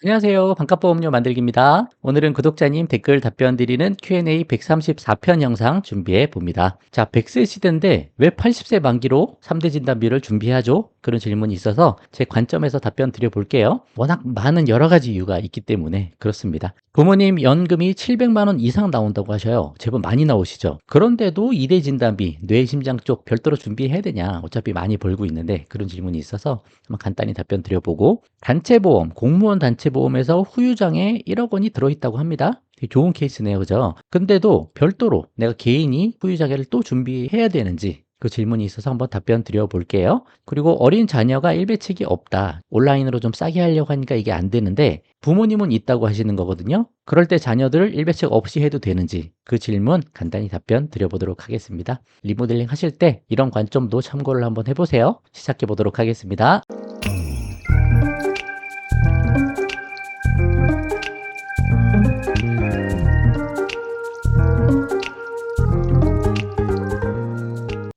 안녕하세요. 반값보험료 만들기입니다. 오늘은 구독자님 댓글 답변 드리는 Q&A 134편 영상 준비해 봅니다. 자, 100세 시대인데 왜 80세 만기로 3대 진단비를 준비하죠? 그런 질문이 있어서 제 관점에서 답변 드려 볼게요. 워낙 많은 여러 가지 이유가 있기 때문에 그렇습니다. 부모님 연금이 700만 원 이상 나온다고 하셔요. 제법 많이 나오시죠? 그런데도 2대 진단비, 뇌, 심장 쪽 별도로 준비해야 되냐? 어차피 많이 벌고 있는데 그런 질문이 있어서 한번 간단히 답변 드려보고, 단체보험, 공무원 단체보험에서 후유장에 1억 원이 들어있다고 합니다. 되게 좋은 케이스네요, 그죠? 근데도 별도로 내가 개인이 후유장애를 또 준비해야 되는지, 그 질문이 있어서 한번 답변 드려볼게요. 그리고 어린 자녀가 일배책이 없다, 온라인으로 좀 싸게 하려고 하니까 이게 안 되는데 부모님은 있다고 하시는 거거든요. 그럴 때 자녀들 일배책 없이 해도 되는지, 그 질문 간단히 답변 드려보도록 하겠습니다. 리모델링 하실 때 이런 관점도 참고를 한번 해보세요. 시작해 보도록 하겠습니다.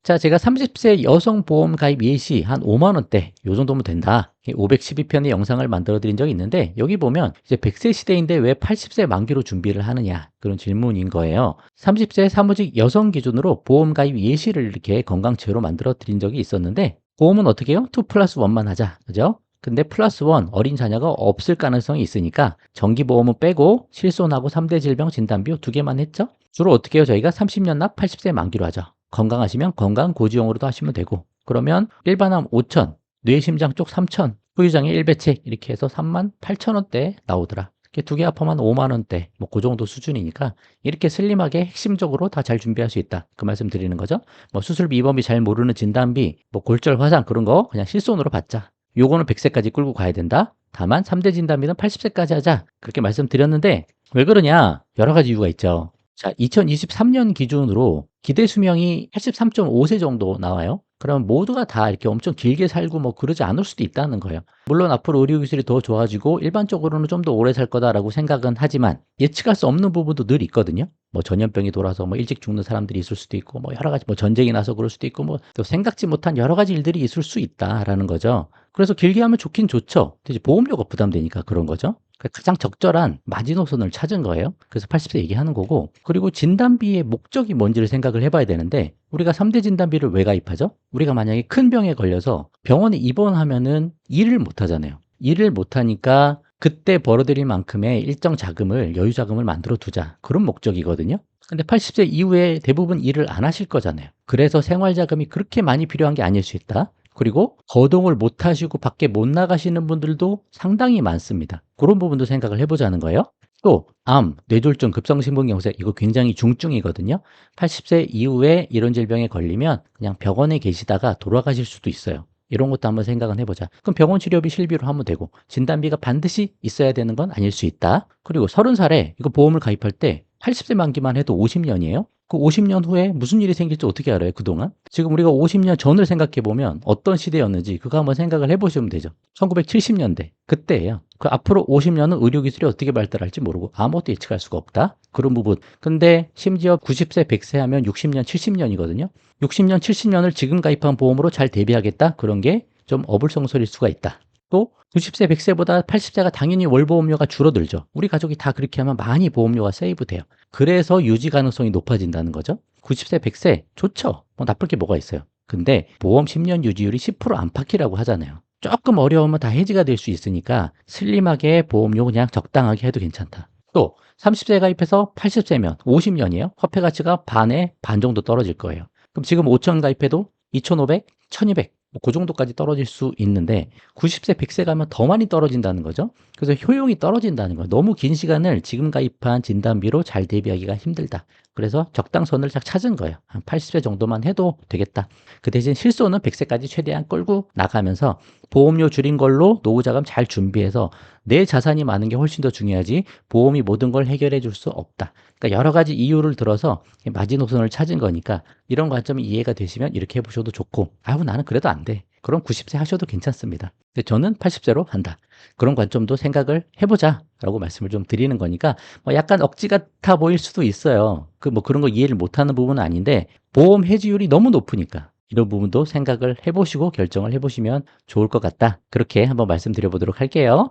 자, 제가 30세 여성 보험 가입 예시 한 5만 원대, 요 정도면 된다. 512편의 영상을 만들어 드린 적이 있는데, 여기 보면 이제 100세 시대인데 왜 80세 만기로 준비를 하느냐, 그런 질문인 거예요. 30세 사무직 여성 기준으로 보험 가입 예시를 이렇게 건강체로 만들어 드린 적이 있었는데, 보험은 어떻게 해요? 2 플러스 1만 하자, 그죠? 근데 플러스 1, 어린 자녀가 없을 가능성이 있으니까 정기보험은 빼고 실손하고 3대 질병 진단비 두 개만 했죠? 주로 어떻게 해요? 저희가 30년 납 80세 만기로 하죠. 건강하시면 건강고지용으로도 하시면 되고, 그러면 일반암 5천, 뇌심장 쪽 3천, 후유장애 1배책 이렇게 해서 3만 8천 원대 나오더라. 이렇게 두 개 합하면 5만 원대, 뭐 그 정도 수준이니까 이렇게 슬림하게 핵심적으로 다 잘 준비할 수 있다, 그 말씀 드리는 거죠. 뭐 수술비, 입원비 잘 모르는 진단비, 뭐 골절 화상 그런 거 그냥 실손으로 받자. 요거는 100세까지 끌고 가야 된다. 다만 3대 진단비는 80세까지 하자, 그렇게 말씀드렸는데, 왜 그러냐? 여러 가지 이유가 있죠. 자, 2023년 기준으로 기대 수명이 83.5세 정도 나와요. 그럼 모두가 다 이렇게 엄청 길게 살고 뭐 그러지 않을 수도 있다는 거예요. 물론 앞으로 의료기술이 더 좋아지고 일반적으로는 좀 더 오래 살 거다라고 생각은 하지만, 예측할 수 없는 부분도 늘 있거든요. 뭐 전염병이 돌아서 뭐 일찍 죽는 사람들이 있을 수도 있고, 뭐 여러 가지, 뭐 전쟁이 나서 그럴 수도 있고, 뭐 또 생각지 못한 여러 가지 일들이 있을 수 있다라는 거죠. 그래서 길게 하면 좋긴 좋죠. 대신 보험료가 부담되니까 그런 거죠. 가장 적절한 마지노선을 찾은 거예요. 그래서 80세 얘기하는 거고, 그리고 진단비의 목적이 뭔지를 생각을 해봐야 되는데, 우리가 3대 진단비를 왜 가입하죠? 우리가 만약에 큰 병에 걸려서 병원에 입원하면은 일을 못 하잖아요. 일을 못 하니까 그때 벌어들일 만큼의 일정 자금을, 여유 자금을 만들어 두자, 그런 목적이거든요. 근데 80세 이후에 대부분 일을 안 하실 거잖아요. 그래서 생활 자금이 그렇게 많이 필요한 게 아닐 수 있다. 그리고 거동을 못 하시고 밖에 못 나가시는 분들도 상당히 많습니다. 그런 부분도 생각을 해보자는 거예요. 또 암, 뇌졸중, 급성심근경색, 이거 굉장히 중증이거든요. 80세 이후에 이런 질병에 걸리면 그냥 병원에 계시다가 돌아가실 수도 있어요. 이런 것도 한번 생각은 해보자. 그럼 병원 치료비 실비로 하면 되고, 진단비가 반드시 있어야 되는 건 아닐 수 있다. 그리고 30살에 이거 보험을 가입할 때 80세 만기만 해도 50년이에요. 그 50년 후에 무슨 일이 생길지 어떻게 알아요, 그동안? 지금 우리가 50년 전을 생각해 보면 어떤 시대였는지 그거 한번 생각을 해보시면 되죠. 1970년대, 그때예요. 그 앞으로 50년은 의료기술이 어떻게 발달할지 모르고 아무것도 예측할 수가 없다, 그런 부분. 근데 심지어 90세, 100세 하면 60년, 70년이거든요. 60년, 70년을 지금 가입한 보험으로 잘 대비하겠다, 그런 게 좀 어불성설일 수가 있다. 또 90세, 100세보다 80세가 당연히 월보험료가 줄어들죠. 우리 가족이 다 그렇게 하면 많이 보험료가 세이브돼요. 그래서 유지 가능성이 높아진다는 거죠. 90세, 100세 좋죠. 뭐 나쁠 게 뭐가 있어요. 근데 보험 10년 유지율이 10% 안팎이라고 하잖아요. 조금 어려우면 다 해지가 될 수 있으니까 슬림하게 보험료 그냥 적당하게 해도 괜찮다. 또 30세 가입해서 80세면 50년이에요. 화폐 가치가 반에 반 정도 떨어질 거예요. 그럼 지금 5천 가입해도 2,500, 1,200, 그 정도까지 떨어질 수 있는데, 90세, 100세 가면 더 많이 떨어진다는 거죠. 그래서 효용이 떨어진다는 거예요. 너무 긴 시간을 지금 가입한 진단비로 잘 대비하기가 힘들다. 그래서 적당선을 딱 찾은 거예요. 한 80세 정도만 해도 되겠다. 그 대신 실손은 100세까지 최대한 끌고 나가면서 보험료 줄인 걸로 노후 자금 잘 준비해서 내 자산이 많은 게 훨씬 더 중요하지, 보험이 모든 걸 해결해 줄 수 없다. 그러니까 여러 가지 이유를 들어서 마지노선을 찾은 거니까, 이런 관점이 이해가 되시면 이렇게 해보셔도 좋고, 아유 나는 그래도 안 돼, 그럼 90세 하셔도 괜찮습니다. 근데 저는 80세로 한다, 그런 관점도 생각을 해보자 라고 말씀을 좀 드리는 거니까, 뭐 약간 억지 같아 보일 수도 있어요. 뭐 그런 거 이해를 못하는 부분은 아닌데, 보험 해지율이 너무 높으니까 이런 부분도 생각을 해보시고 결정을 해보시면 좋을 것 같다, 그렇게 한번 말씀드려 보도록 할게요.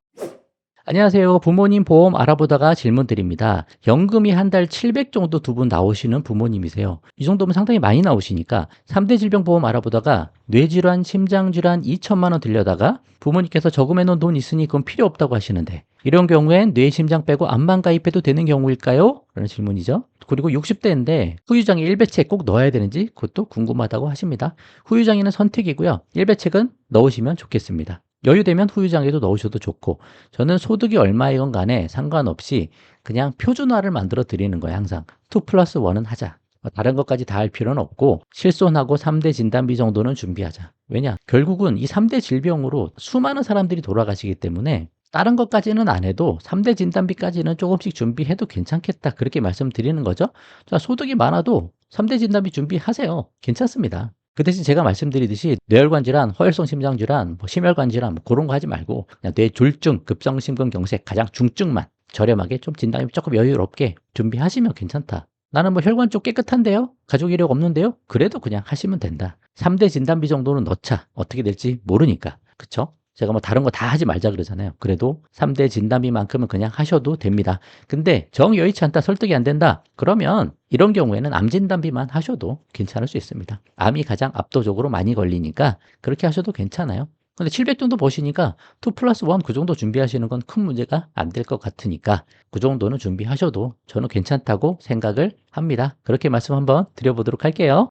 안녕하세요. 부모님 보험 알아보다가 질문 드립니다. 연금이 한 달 700 정도 두 분 나오시는 부모님이세요. 이 정도면 상당히 많이 나오시니까 3대 질병 보험 알아보다가 뇌질환, 심장질환 2천만 원 들려다가 부모님께서 저금해 놓은 돈 있으니 그건 필요 없다고 하시는데 이런 경우엔 뇌, 심장 빼고 암만 가입해도 되는 경우일까요? 라는 질문이죠. 그리고 60대인데 후유장애 1배책 꼭 넣어야 되는지 그것도 궁금하다고 하십니다. 후유장애는 선택이고요. 1배책은 넣으시면 좋겠습니다. 여유되면 후유장애도 넣으셔도 좋고 저는 소득이 얼마이건 간에 상관없이 그냥 표준화를 만들어 드리는 거예요. 항상 2 플러스 1은 하자. 다른 것까지 다 할 필요는 없고 실손하고 3대 진단비 정도는 준비하자. 왜냐? 결국은 이 3대 질병으로 수많은 사람들이 돌아가시기 때문에 다른 것까지는 안 해도 3대 진단비까지는 조금씩 준비해도 괜찮겠다. 그렇게 말씀드리는 거죠. 자, 소득이 많아도 3대 진단비 준비하세요. 괜찮습니다. 그 대신 제가 말씀드리듯이 뇌혈관 질환, 허혈성 심장 질환, 심혈관 질환 그런 거 하지 말고 그냥 뇌졸중, 급성심근경색 가장 중증만 저렴하게 좀 진단이 조금 여유롭게 준비하시면 괜찮다. 나는 뭐 혈관 쪽 깨끗한데요? 가족 이력 없는데요? 그래도 그냥 하시면 된다. 3대 진단비 정도는 넣자. 어떻게 될지 모르니까. 그쵸? 제가 뭐 다른 거 다 하지 말자 그러잖아요. 그래도 3대 진단비만큼은 그냥 하셔도 됩니다. 근데 정 여의치 않다, 설득이 안 된다. 그러면 이런 경우에는 암 진단비만 하셔도 괜찮을 수 있습니다. 암이 가장 압도적으로 많이 걸리니까 그렇게 하셔도 괜찮아요. 근데 700 정도 버시니까 2 플러스 1 그 정도 준비하시는 건 큰 문제가 안 될 것 같으니까 그 정도는 준비하셔도 저는 괜찮다고 생각을 합니다. 그렇게 말씀 한번 드려보도록 할게요.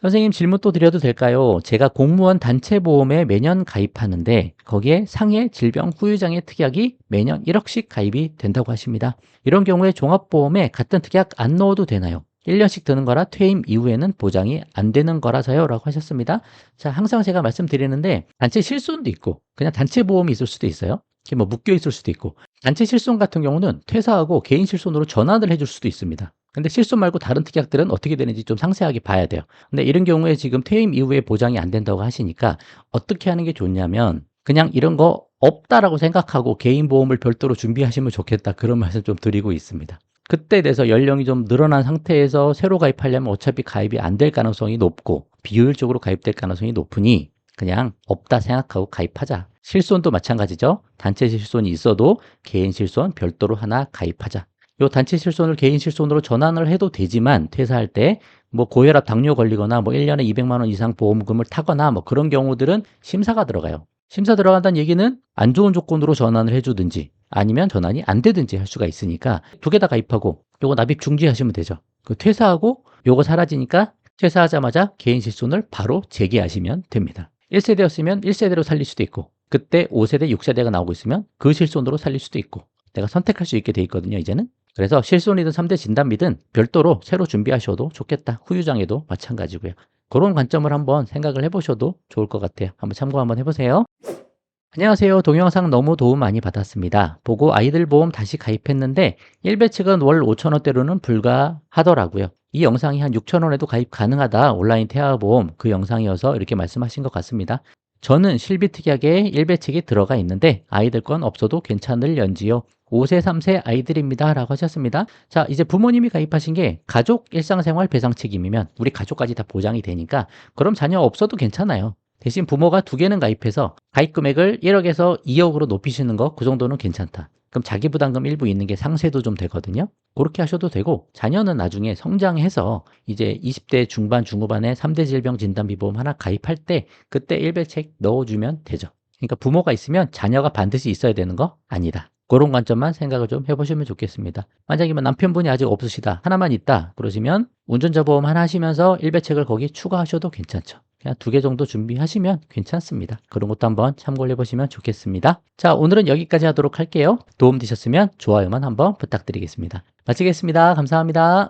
선생님 질문 또 드려도 될까요? 제가 공무원 단체 보험에 매년 가입하는데 거기에 상해 질병 후유장애 특약이 매년 1억씩 가입이 된다고 하십니다. 이런 경우에 종합보험에 같은 특약 안 넣어도 되나요? 1년씩 드는 거라 퇴임 이후에는 보장이 안 되는 거라서요 라고 하셨습니다. 자, 항상 제가 말씀드리는데 단체 실손도 있고 그냥 단체 보험이 있을 수도 있어요. 이게 뭐 묶여 있을 수도 있고 단체 실손 같은 경우는 퇴사하고 개인 실손으로 전환을 해줄 수도 있습니다. 근데 실손 말고 다른 특약들은 어떻게 되는지 좀 상세하게 봐야 돼요. 근데 이런 경우에 지금 퇴임 이후에 보장이 안 된다고 하시니까 어떻게 하는 게 좋냐면 그냥 이런 거 없다라고 생각하고 개인 보험을 별도로 준비하시면 좋겠다. 그런 말씀 좀 드리고 있습니다. 그때 돼서 연령이 좀 늘어난 상태에서 새로 가입하려면 어차피 가입이 안 될 가능성이 높고 비효율적으로 가입될 가능성이 높으니 그냥 없다 생각하고 가입하자. 실손도 마찬가지죠. 단체 실손이 있어도 개인 실손 별도로 하나 가입하자. 요 단체 실손을 개인 실손으로 전환을 해도 되지만 퇴사할 때 뭐 고혈압 당뇨 걸리거나 뭐 1년에 200만 원 이상 보험금을 타거나 뭐 그런 경우들은 심사가 들어가요. 심사 들어간다는 얘기는 안 좋은 조건으로 전환을 해주든지 아니면 전환이 안 되든지 할 수가 있으니까 두 개 다 가입하고 요거 납입 중지하시면 되죠. 그 퇴사하고 요거 사라지니까 퇴사하자마자 개인 실손을 바로 재개하시면 됩니다. 1세대였으면 1세대로 살릴 수도 있고 그때 5세대, 6세대가 나오고 있으면 그 실손으로 살릴 수도 있고 내가 선택할 수 있게 돼 있거든요, 이제는. 그래서 실손이든 3대 진단비든 별도로 새로 준비하셔도 좋겠다. 후유장애도 마찬가지고요. 그런 관점을 한번 생각을 해보셔도 좋을 것 같아요. 한번 참고 한번 해보세요. 안녕하세요. 동영상 너무 도움 많이 받았습니다. 보고 아이들 보험 다시 가입했는데 1배책은 월 5,000원대로는 불가하더라고요. 이 영상이 한 6,000원에도 가입 가능하다. 온라인 태아보험 그 영상이어서 이렇게 말씀하신 것 같습니다. 저는 실비특약에 1배책이 들어가 있는데 아이들 건 없어도 괜찮을런지요. 5세, 3세 아이들입니다. 라고 하셨습니다. 자, 이제 부모님이 가입하신 게 가족 일상생활 배상 책임이면 우리 가족까지 다 보장이 되니까 그럼 자녀 없어도 괜찮아요. 대신 부모가 2개는 가입해서 가입 금액을 1억에서 2억으로 높이시는 거 그 정도는 괜찮다. 그럼 자기 부담금 일부 있는 게 상쇄도 좀 되거든요. 그렇게 하셔도 되고 자녀는 나중에 성장해서 이제 20대 중반 중후반에 3대 질병 진단비보험 하나 가입할 때 그때 1배책 넣어주면 되죠. 그러니까 부모가 있으면 자녀가 반드시 있어야 되는 거 아니다. 그런 관점만 생각을 좀 해보시면 좋겠습니다. 만약에 남편분이 아직 없으시다, 하나만 있다 그러시면 운전자 보험 하나 하시면서 1배책을 거기 추가하셔도 괜찮죠. 그냥 2개 정도 준비하시면 괜찮습니다. 그런 것도 한번 참고를 해보시면 좋겠습니다. 자, 오늘은 여기까지 하도록 할게요. 도움 되셨으면 좋아요만 한번 부탁드리겠습니다. 마치겠습니다. 감사합니다.